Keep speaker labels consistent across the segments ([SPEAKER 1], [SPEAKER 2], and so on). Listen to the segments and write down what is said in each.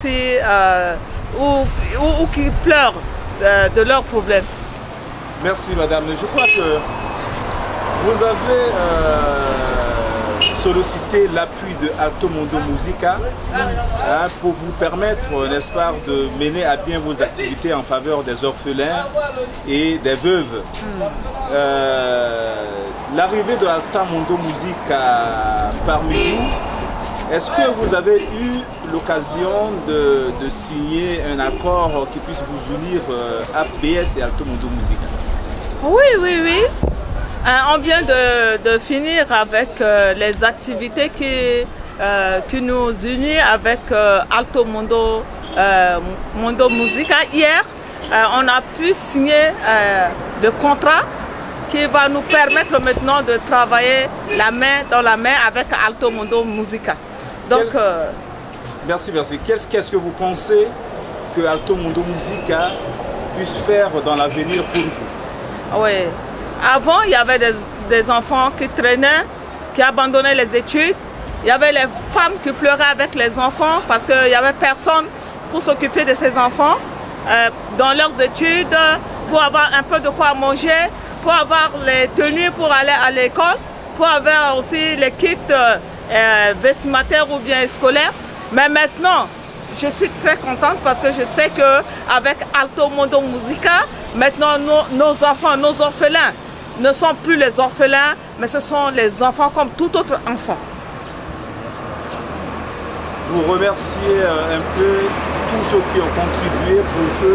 [SPEAKER 1] ou qui pleurent de leurs problèmes.
[SPEAKER 2] Merci madame. Je crois que vous avez sollicité l'appui de Alto Mondo Musica pour vous permettre, n'est-ce pas, de mener à bien vos activités en faveur des orphelins et des veuves. L'arrivée de Alto Mondo Musica parmi vous, est-ce que vous avez eu l'occasion de signer un accord qui puisse vous unir AFBS et Alto Mondo Musica?
[SPEAKER 1] Oui. On vient de finir avec les activités qui nous unissent avec Alto Mondo Musica. Hier, on a pu signer le contrat qui va nous permettre maintenant de travailler la main dans la main avec Alto Mondo Musica. Donc,
[SPEAKER 2] merci. Qu'est-ce que vous pensez que Alto Mondo Musica puisse faire dans l'avenir pour vous?
[SPEAKER 1] Oui. Avant, il y avait des enfants qui traînaient, qui abandonnaient les études. Il y avait les femmes qui pleuraient avec les enfants parce qu'il n'y avait personne pour s'occuper de ces enfants dans leurs études, pour avoir un peu de quoi manger, pour avoir les tenues pour aller à l'école, pour avoir aussi les kits vestimentaires ou bien scolaires. Mais maintenant, je suis très contente parce que je sais qu'avec Alto Mondo Musica, maintenant nos enfants, nos orphelins ne sont plus les orphelins, mais ce sont les enfants comme tout autre enfant.
[SPEAKER 2] Vous remerciez un peu tous ceux qui ont contribué pour que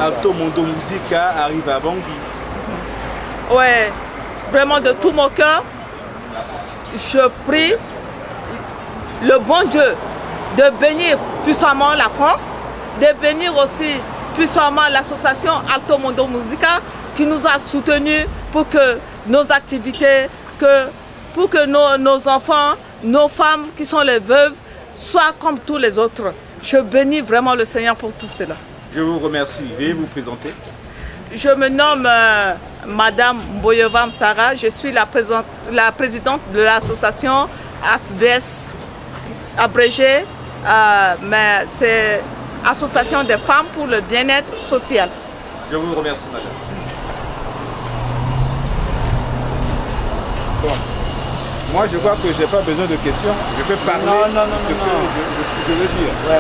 [SPEAKER 2] Alto Mondo Musica arrive à Bangui.
[SPEAKER 1] Oui, vraiment de tout mon cœur, je prie le bon Dieu de bénir puissamment la France, de bénir aussi puissamment l'association Alto Mondo Musica qui nous a soutenus pour que nos activités, pour que nos enfants, nos femmes qui sont les veuves soient comme tous les autres. Je bénis vraiment le Seigneur pour tout cela.
[SPEAKER 2] Je vous remercie. Veuillez vous présenter.
[SPEAKER 1] Je me nomme Madame Mboyevam Sarah. Je suis la présidente de l'association AFBS abrégée, mais c'est Association des femmes pour le bien-être social.
[SPEAKER 2] Je vous remercie, madame. Bon. Moi, je crois que je n'ai pas besoin de questions. Je peux parler ce que je veux dire. Ouais.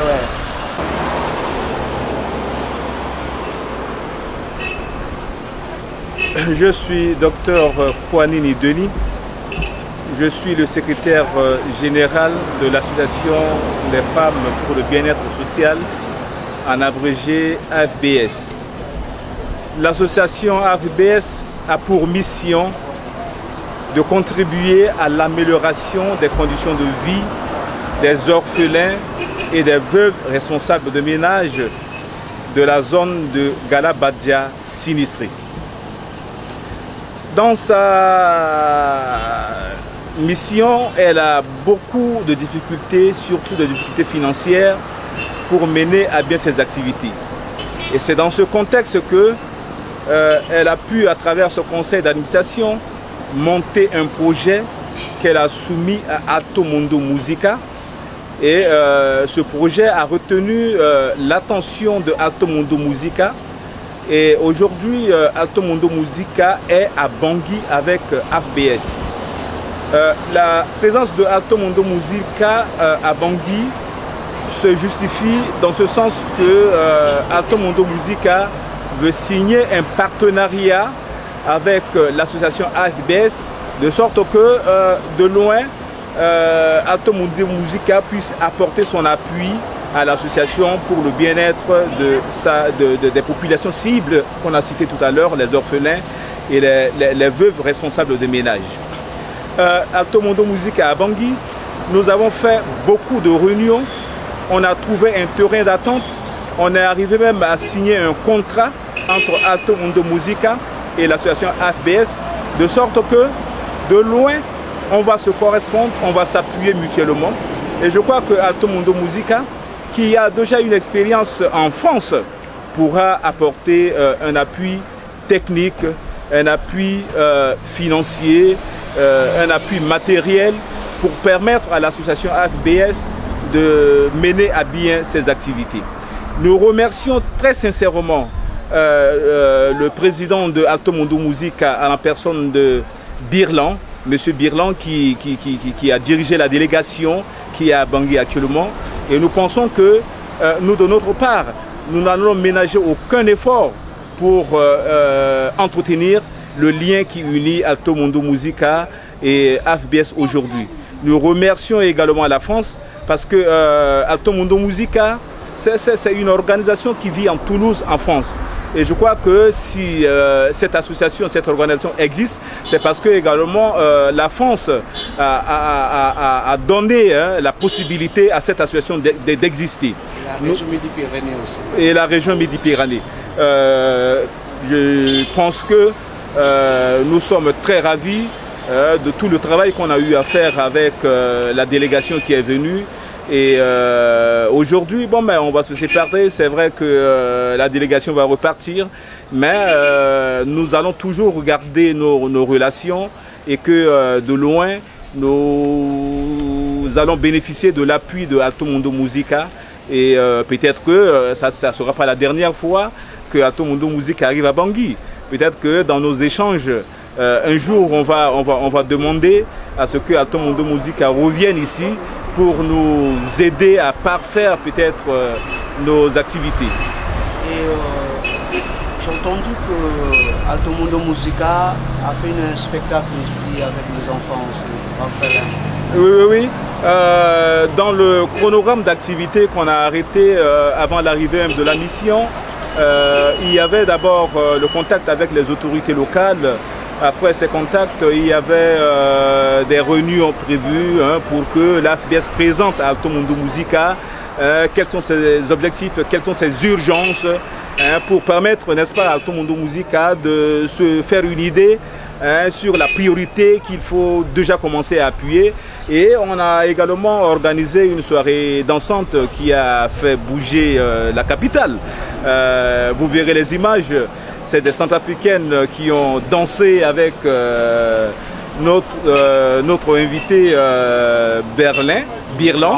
[SPEAKER 2] Je suis docteur Kouanini Denis. Je suis le secrétaire général de l'association des femmes pour le bien-être social, en abrégé AFBS. L'association AFBS a pour mission de contribuer à l'amélioration des conditions de vie des orphelins et des veuves responsables de ménage de la zone de Galabadia sinistrée. Dans sa mission, elle a beaucoup de difficultés, surtout des difficultés financières, pour mener à bien ses activités. Et c'est dans ce contexte qu'elle a pu, à travers ce conseil d'administration, monter un projet qu'elle a soumis à Alto Mondo Musica. Et ce projet a retenu l'attention de Alto Mondo Musica. Et aujourd'hui, Alto Mondo Musica est à Bangui avec AFBS. La présence de Alto Mondo Musica à Bangui se justifie dans ce sens que Alto Mondo Musica veut signer un partenariat avec l'association AFBS, de sorte que de loin, Alto Mondo Musica puisse apporter son appui à l'association pour le bien-être des populations cibles qu'on a citées tout à l'heure, les orphelins et les veuves responsables de ménage. Alto Mondo Musica à Bangui, nous avons fait beaucoup de réunions, on a trouvé un terrain d'attente, on est arrivé même à signer un contrat entre Alto Mondo Musica et l'association AFBS, de sorte que de loin, on va se correspondre, on va s'appuyer mutuellement. Et je crois que Alto Mondo Musica, qui a déjà une expérience en France, pourra apporter un appui technique, un appui financier, un appui matériel pour permettre à l'association AFBS de mener à bien ces activités. Nous remercions très sincèrement le président de Alto Mundo Musica à la personne de Birlan, M. Birlan qui a dirigé la délégation qui est à Bangui actuellement. Et nous pensons que nous, de notre part, nous n'allons ménager aucun effort pour entretenir le lien qui unit Alto Mundo Musica et AFBS aujourd'hui. Nous remercions également la France parce que Alto Mundo Musica, c'est une organisation qui vit en Toulouse, en France. Et je crois que si cette association, cette organisation existe, c'est parce que également la France a donné la possibilité à cette association d'exister.
[SPEAKER 3] Et la région Midi-Pyrénées aussi.
[SPEAKER 2] Et la région Midi-Pyrénées. Je pense que nous sommes très ravis de tout le travail qu'on a eu à faire avec la délégation qui est venue. Et aujourd'hui, bon, on va se séparer. C'est vrai que la délégation va repartir, mais nous allons toujours regarder nos relations et que de loin, nous allons bénéficier de l'appui de Alto Mundo Musica. Et peut-être que ça ne sera pas la dernière fois que Alto Mundo Musica arrive à Bangui. Peut-être que dans nos échanges, un jour, on va demander à ce que Alto Mundo Musica revienne ici pour nous aider à parfaire peut-être nos activités.
[SPEAKER 3] Et j'ai entendu que Alto Mundo Musica a fait un spectacle ici avec les enfants aussi.
[SPEAKER 2] Oui. Dans le chronogramme d'activité qu'on a arrêté avant l'arrivée de la mission, il y avait d'abord le contact avec les autorités locales. Après ces contacts, il y avait des réunions prévues pour que l'AFBS présente à Alto Mundo Musica quels sont ses objectifs, quelles sont ses urgences, pour permettre, n'est-ce pas, à Alto Mundo Musica de se faire une idée sur la priorité qu'il faut déjà commencer à appuyer. Et on a également organisé une soirée dansante qui a fait bouger la capitale. Vous verrez les images. C'est des Centrafricaines qui ont dansé avec notre invité Birlan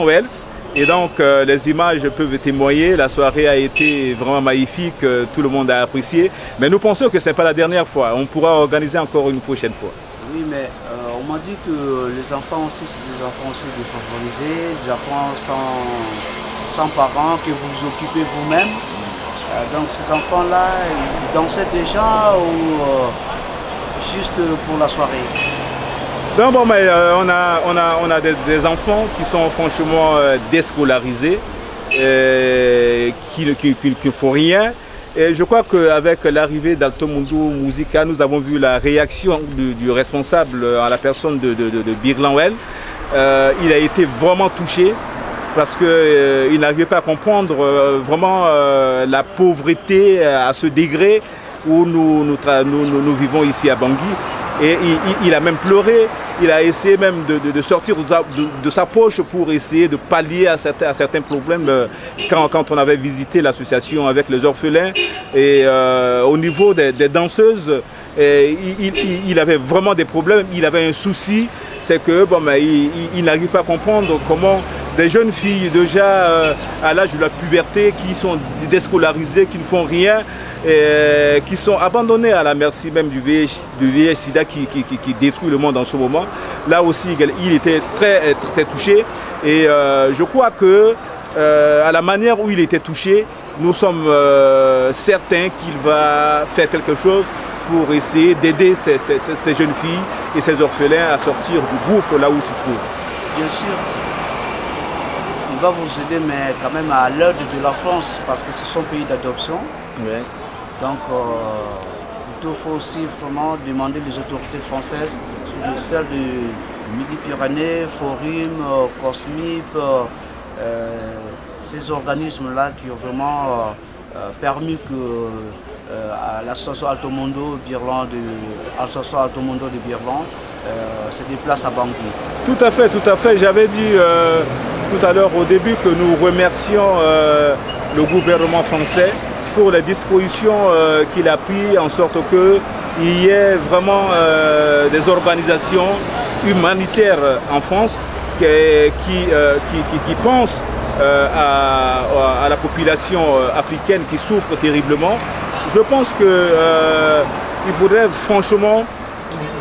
[SPEAKER 2] Wells. Et donc les images peuvent témoigner. La soirée a été vraiment magnifique, tout le monde a apprécié. Mais nous pensons que ce n'est pas la dernière fois. On pourra organiser encore une prochaine fois.
[SPEAKER 3] Oui, mais on m'a dit que les enfants aussi, c'est des enfants aussi défavorisés, des enfants sans parents, que vous vous occupez vous-même. Donc ces enfants-là, ils dansaient déjà ou juste pour la soirée?
[SPEAKER 2] Non, bon, mais on a des enfants qui sont franchement déscolarisés, qui ne font rien. Et je crois qu'avec l'arrivée d'Alto Mundo Musica, nous avons vu la réaction du responsable à la personne de Birlan Wells. Il a été vraiment touché, parce qu'il n'arrivait pas à comprendre vraiment la pauvreté à ce degré où nous vivons ici à Bangui. Et il a même pleuré, il a essayé même de sortir de sa poche pour essayer de pallier à certains problèmes quand on avait visité l'association avec les orphelins. Et au niveau des danseuses, il avait vraiment des problèmes, il avait un souci, c'est que il n'arrive pas à comprendre comment des jeunes filles déjà à l'âge de la puberté qui sont déscolarisées, qui ne font rien, qui sont abandonnées à la merci même du VIH-Sida qui détruit le monde en ce moment. Là aussi, il était très touché. Et je crois que à la manière où il était touché, nous sommes certains qu'il va faire quelque chose pour essayer d'aider ces jeunes filles et ces orphelins à sortir du gouffre là où ils se trouvent.
[SPEAKER 3] Bien sûr. Il va vous aider, mais quand même à l'aide de la France, parce que c'est son pays d'adoption.
[SPEAKER 2] Ouais.
[SPEAKER 3] Donc, il faut aussi vraiment demander les autorités françaises, celles de Midi-Pyrénées, Forum, Cosmip, ces organismes-là qui ont vraiment permis que l'association Alto Mundo de Birlan se déplace à Bangui.
[SPEAKER 2] Tout à fait. J'avais dit tout à l'heure au début que nous remercions le gouvernement français pour les dispositions qu'il a prises en sorte qu'il y ait vraiment des organisations humanitaires en France qui pense à la population africaine qui souffre terriblement. Je pense qu'il faudrait franchement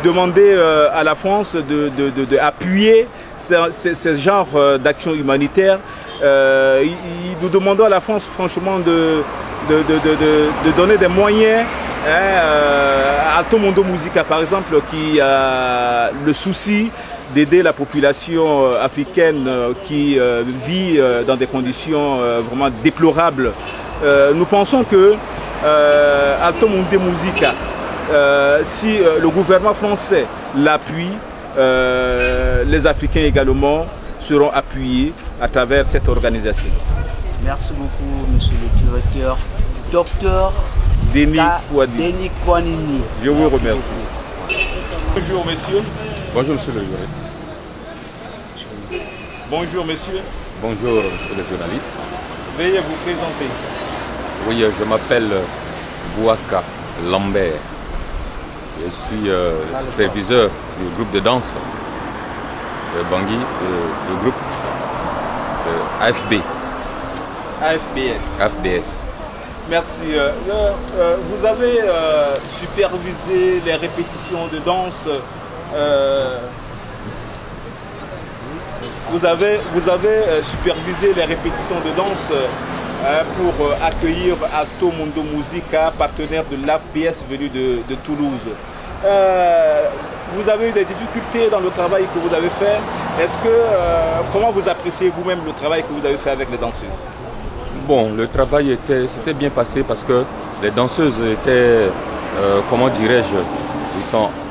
[SPEAKER 2] demander à la France d'appuyer ce genre d'action humanitaire. Nous demandons à la France franchement de donner des moyens à Alto Mundo Musica par exemple, qui a le souci d'aider la population africaine qui vit dans des conditions vraiment déplorables. Nous pensons que Alto Mundo Musica, si le gouvernement français l'appuie, les Africains également seront appuyés à travers cette organisation.
[SPEAKER 3] Merci beaucoup, monsieur le directeur, docteur
[SPEAKER 2] Denis
[SPEAKER 3] Kouanini.
[SPEAKER 2] Je vous remercie. Bonjour, monsieur.
[SPEAKER 4] Bonjour, monsieur le juriste.
[SPEAKER 2] Bonjour, monsieur.
[SPEAKER 4] Bonjour, monsieur le journaliste.
[SPEAKER 2] Veuillez vous présenter.
[SPEAKER 4] Oui, je m'appelle Bouaka Lambert. Je suis superviseur du groupe de danse de Bangui, du groupe AFB. AFBS. Merci.
[SPEAKER 2] Vous avez supervisé les répétitions de danse. Vous avez supervisé les répétitions de danse pour accueillir Alto Mundo Musica, partenaire de l'AFBS venu de Toulouse. Vous avez eu des difficultés dans le travail que vous avez fait. Comment vous appréciez vous-même le travail que vous avez fait avec les danseuses?
[SPEAKER 4] Bon, le travail s'était bien passé parce que les danseuses étaient, comment dirais-je,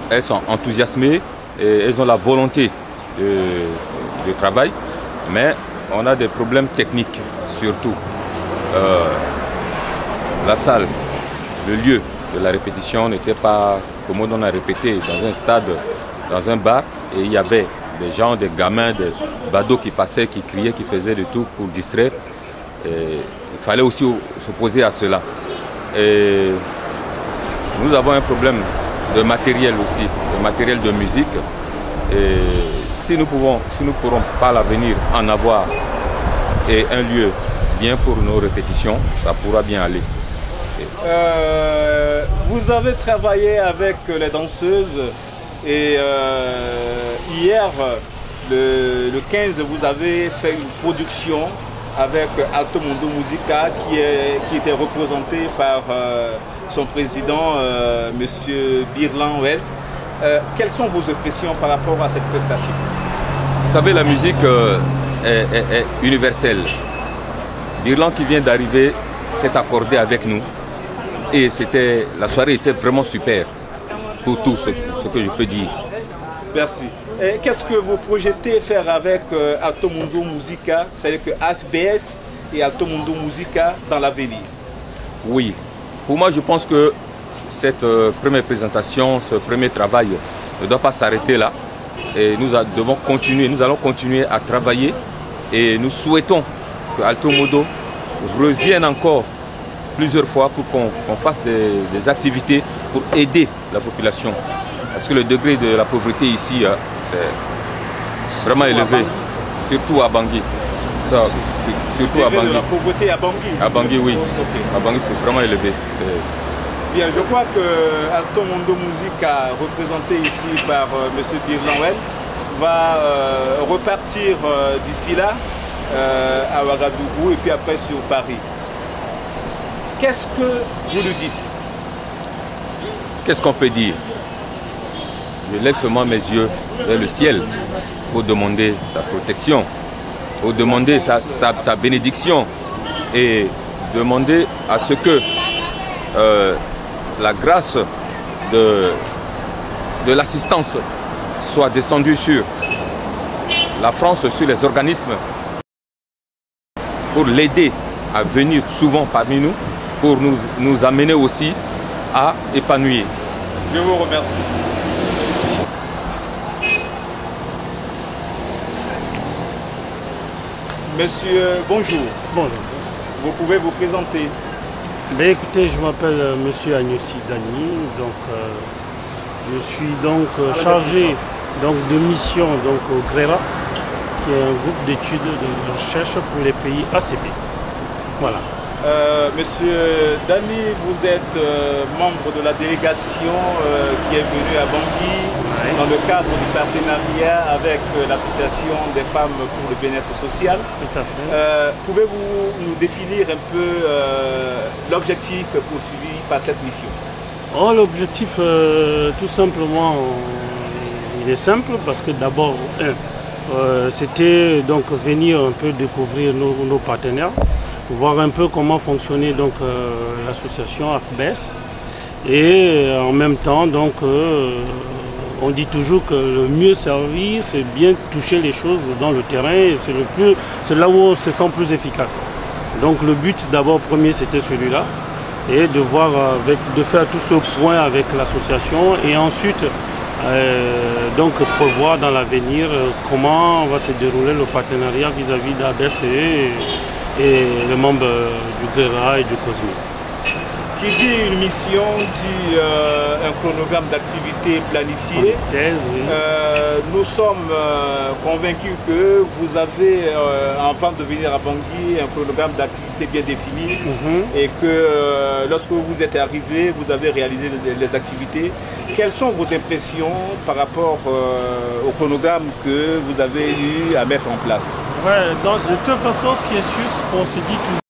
[SPEAKER 4] elles sont enthousiasmées et elles ont la volonté de travail, mais on a des problèmes techniques surtout. La salle, le lieu de la répétition n'était pas comme on a répété dans un stade, dans un bar, et il y avait des gens, des gamins, des badauds qui passaient, qui criaient, qui faisaient le tout pour distraire. Et il fallait aussi s'opposer à cela. Et nous avons un problème de matériel aussi, de matériel de musique. Et si nous ne pourrons pas à l'avenir en avoir et un lieu bien pour nos répétitions, ça pourra bien aller.
[SPEAKER 2] Vous avez travaillé avec les danseuses et hier, le 15, vous avez fait une production avec Alto Mundo Musica qui était représenté par son président, M. Birlan Well. Quelles sont vos impressions par rapport à cette prestation?
[SPEAKER 4] Vous savez, la musique est universelle. Birlan qui vient d'arriver s'est accordé avec nous et la soirée était vraiment super pour tout ce que je peux dire.
[SPEAKER 2] Merci. Qu'est-ce que vous projetez faire avec Alto Mundo Musica, c'est-à-dire que AFBS et Alto Mundo Musica dans l'avenir?
[SPEAKER 4] Oui, pour moi je pense que cette première présentation, ce premier travail ne doit pas s'arrêter là. Et nous allons continuer à travailler et nous souhaitons que Alto Mundo revienne encore plusieurs fois pour qu'on fasse des activités pour aider la population. Parce que le degré de la pauvreté ici, c'est vraiment élevé, surtout à Bangui. Surtout à Bangui.
[SPEAKER 2] La pauvreté à Bangui?
[SPEAKER 4] À Bangui, oui. Okay. À Bangui, c'est vraiment élevé.
[SPEAKER 2] Bien, je crois que Alto Mundo Musica, représenté ici par M. Birlan Well, va repartir d'ici là à Ouagadougou et puis après sur Paris. Qu'est-ce que vous lui dites?
[SPEAKER 4] Qu'est-ce qu'on peut dire? Je lève seulement mes yeux vers le ciel pour demander sa protection, pour demander sa bénédiction et demander à ce que la grâce de l'assistance soit descendue sur la France, sur les organismes, pour l'aider à venir souvent parmi nous, pour nous amener aussi à épanouir.
[SPEAKER 2] Je vous remercie. Monsieur, bonjour.
[SPEAKER 5] Bonjour.
[SPEAKER 2] Vous pouvez vous présenter?
[SPEAKER 5] Ben, écoutez, je m'appelle Monsieur Agnossi Dani, donc je suis donc chargé de mission au GRERA, qui est un groupe d'études de recherche pour les pays ACP. Voilà.
[SPEAKER 2] Monsieur Dani, vous êtes membre de la délégation qui est venue à Bangui dans le cadre du partenariat avec l'association des femmes pour le bien-être social.
[SPEAKER 5] Tout à fait.
[SPEAKER 2] Pouvez-vous nous définir un peu l'objectif poursuivi par cette mission?
[SPEAKER 5] L'objectif, tout simplement, il est simple parce que d'abord, c'était donc venir un peu découvrir nos partenaires, voir un peu comment fonctionnait donc l'association AFBES, et en même temps donc on dit toujours que le mieux servi c'est bien toucher les choses dans le terrain, et c'est là où on se sent plus efficace. Donc le but d'abord premier c'était celui-là, et de voir de faire tout ce point avec l'association, et ensuite donc prévoir dans l'avenir comment va se dérouler le partenariat vis-à-vis d'ABES et les membres du GRERA et du COSME.
[SPEAKER 2] Qui dit une mission dit un chronogramme d'activité planifié.
[SPEAKER 5] Oui.
[SPEAKER 2] Nous sommes convaincus que vous avez, avant de venir à Bangui, un chronogramme d'activité bien défini, et que lorsque vous êtes arrivé, vous avez réalisé les activités. Quelles sont vos impressions par rapport au chronogramme que vous avez eu à mettre en place?
[SPEAKER 5] Ouais, donc, de toute façon, ce qui est sûr, c'est qu'on se dit toujours